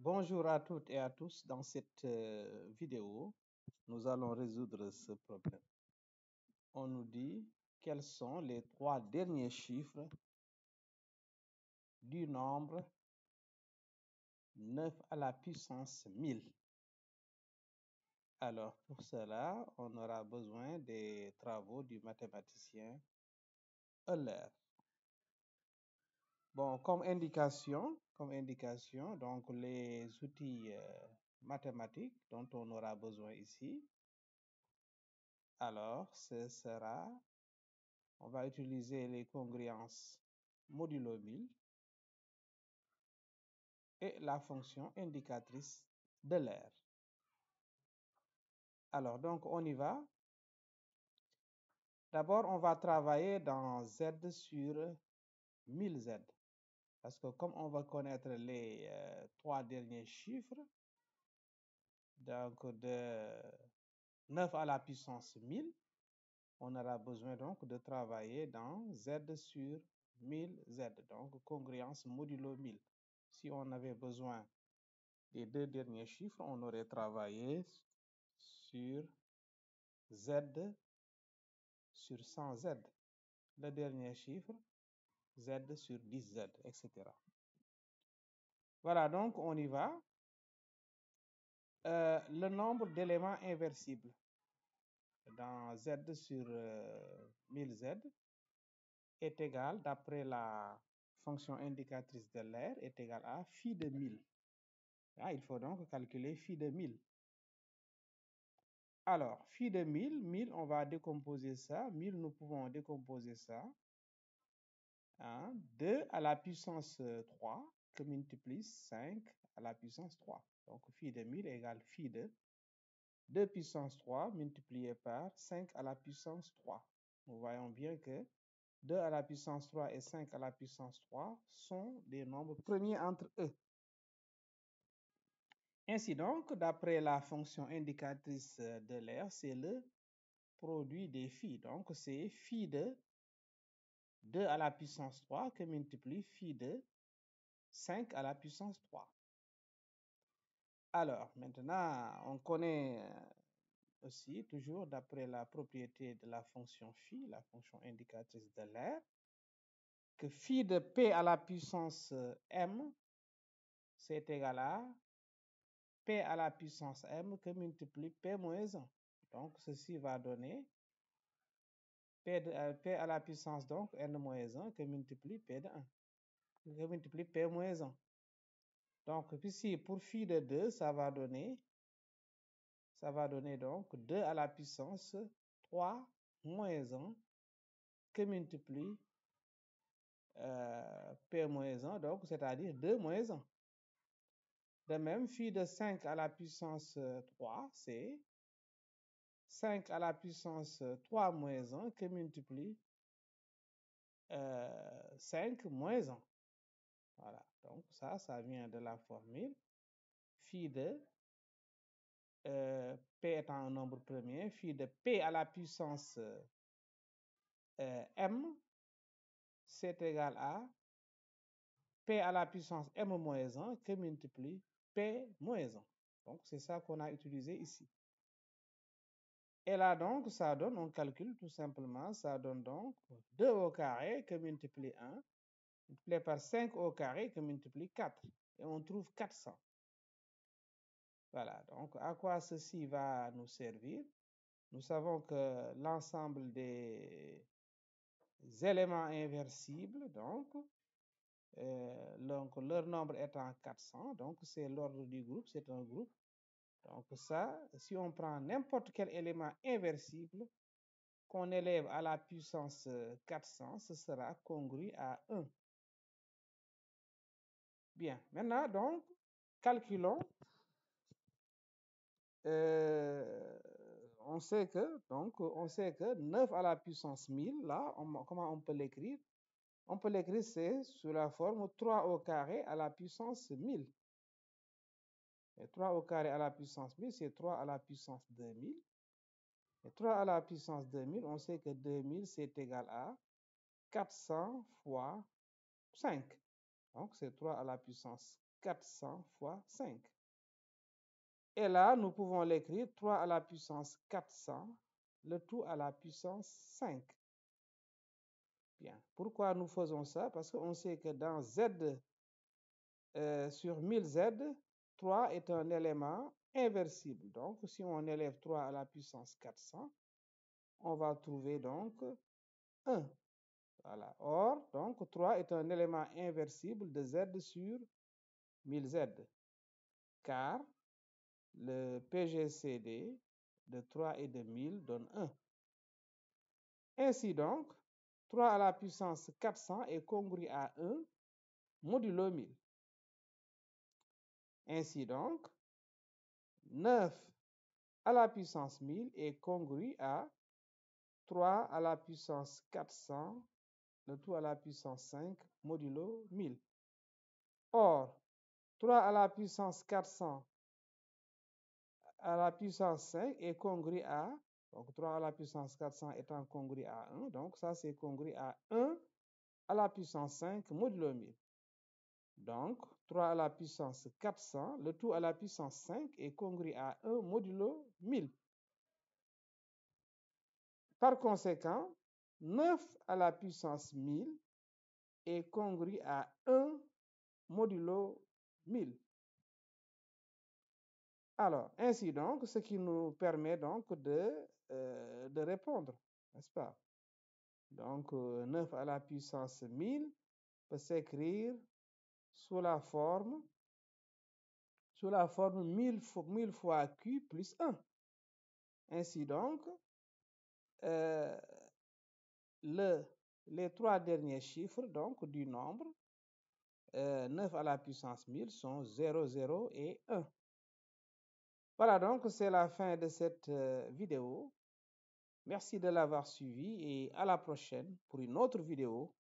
Bonjour à toutes et à tous. Dans cette vidéo, nous allons résoudre ce problème. On nous dit quels sont les trois derniers chiffres du nombre 9 à la puissance 1000. Alors, pour cela, on aura besoin des travaux du mathématicien Euler. Bon, comme indication, donc les outils mathématiques dont on aura besoin ici. Alors, ce sera, on va utiliser les congruences modulo 1000 et la fonction indicatrice de l'air. Alors, donc, on y va. D'abord, on va travailler dans Z sur 1000Z. Parce que comme on va connaître les trois derniers chiffres, donc de 9 à la puissance 1000, on aura besoin donc de travailler dans Z sur 1000Z, donc congruence modulo 1000. Si on avait besoin des deux derniers chiffres, on aurait travaillé sur Z sur 100Z. Le dernier chiffre, Z sur 10Z, etc. Voilà, donc on y va. Le nombre d'éléments inversibles dans Z sur 1000Z est égal, d'après la fonction indicatrice de l'air, est égal à phi de 1000. Ah, il faut donc calculer phi de 1000. Alors, phi de 1000, on va décomposer ça. 1000, nous pouvons décomposer ça en 2 à la puissance 3 que multiplie 5 à la puissance 3. Donc, phi de 1000 égale phi de 2 puissance 3 multiplié par 5 à la puissance 3. Nous voyons bien que 2 à la puissance 3 et 5 à la puissance 3 sont des nombres premiers entre eux. Ainsi donc, d'après la fonction indicatrice de l'air, c'est le produit des phi. Donc, c'est phi de 2 à la puissance 3 que multiplie phi de 5 à la puissance 3. Alors, maintenant, on connaît aussi, toujours d'après la propriété de la fonction phi, la fonction indicatrice de l'air, que phi de p à la puissance m, c'est égal à p à la puissance m que multiplie p moins 1. Donc, ceci va donner p à la puissance donc n moins 1 que multiplie p de 1, que multiplie p moins 1. Donc, ici, pour phi de 2, ça va donner donc 2 à la puissance 3 moins 1 que multiplie p moins 1, donc c'est-à-dire 2 moins 1. De même, phi de 5 à la puissance 3, c'est 5 à la puissance 3 moins 1 que multiplie 5 moins 1. Voilà, donc ça vient de la formule phi de p étant un nombre premier, phi de p à la puissance m, c'est égal à p à la puissance m moins 1 que multiplie p moins 1. Donc, c'est ça qu'on a utilisé ici. Et là, donc, ça donne, on calcule tout simplement, ça donne donc 2 au carré que multiplie 1, multiplié par 5 au carré que multiplie 4. Et on trouve 400. Voilà, donc à quoi ceci va nous servir? Nous savons que l'ensemble des éléments inversibles, donc leur nombre étant 400, donc c'est l'ordre du groupe, c'est un groupe. Donc ça, si on prend n'importe quel élément inversible qu'on élève à la puissance 400, ce sera congru à 1. Bien, maintenant donc, calculons. On sait que 9 à la puissance 1000, là, comment on peut l'écrire? On peut l'écrire, c'est sous la forme 3 au carré à la puissance 1000. Et 3 au carré à la puissance 1000, c'est 3 à la puissance 2000. Et 3 à la puissance 2000, on sait que 2000, c'est égal à 400 fois 5. Donc, c'est 3 à la puissance 400 fois 5. Et là, nous pouvons l'écrire 3 à la puissance 400, le tout à la puissance 5. Bien. Pourquoi nous faisons ça? Parce qu'on sait que dans Z sur 1000Z, 3 est un élément inversible. Donc, si on élève 3 à la puissance 400, on va trouver donc 1. Voilà. Or, donc, 3 est un élément inversible de Z sur 1000Z, car le PGCD de 3 et de 1000 donne 1. Ainsi donc, 3 à la puissance 400 est congru à 1 modulo 1000. Ainsi donc, 9 à la puissance 1000 est congru à 3 à la puissance 400, le tout à la puissance 5 modulo 1000. Or, 3 à la puissance 400 à la puissance 5 est congru à, donc 3 à la puissance 400 étant congru à 1, donc ça c'est congru à 1 à la puissance 5 modulo 1000. Donc, 3 à la puissance 400, le tout à la puissance 5 est congru à 1 modulo 1000. Par conséquent, 9 à la puissance 1000 est congru à 1 modulo 1000. Alors, ainsi donc, ce qui nous permet donc de répondre, n'est-ce pas? Donc, 9 à la puissance 1000 peut s'écrire sous la forme 1000 fois Q plus 1. Ainsi donc, les trois derniers chiffres donc, du nombre 9 à la puissance 1000 sont 0, 0 et 1. Voilà donc, c'est la fin de cette vidéo. Merci de l'avoir suivi et à la prochaine pour une autre vidéo.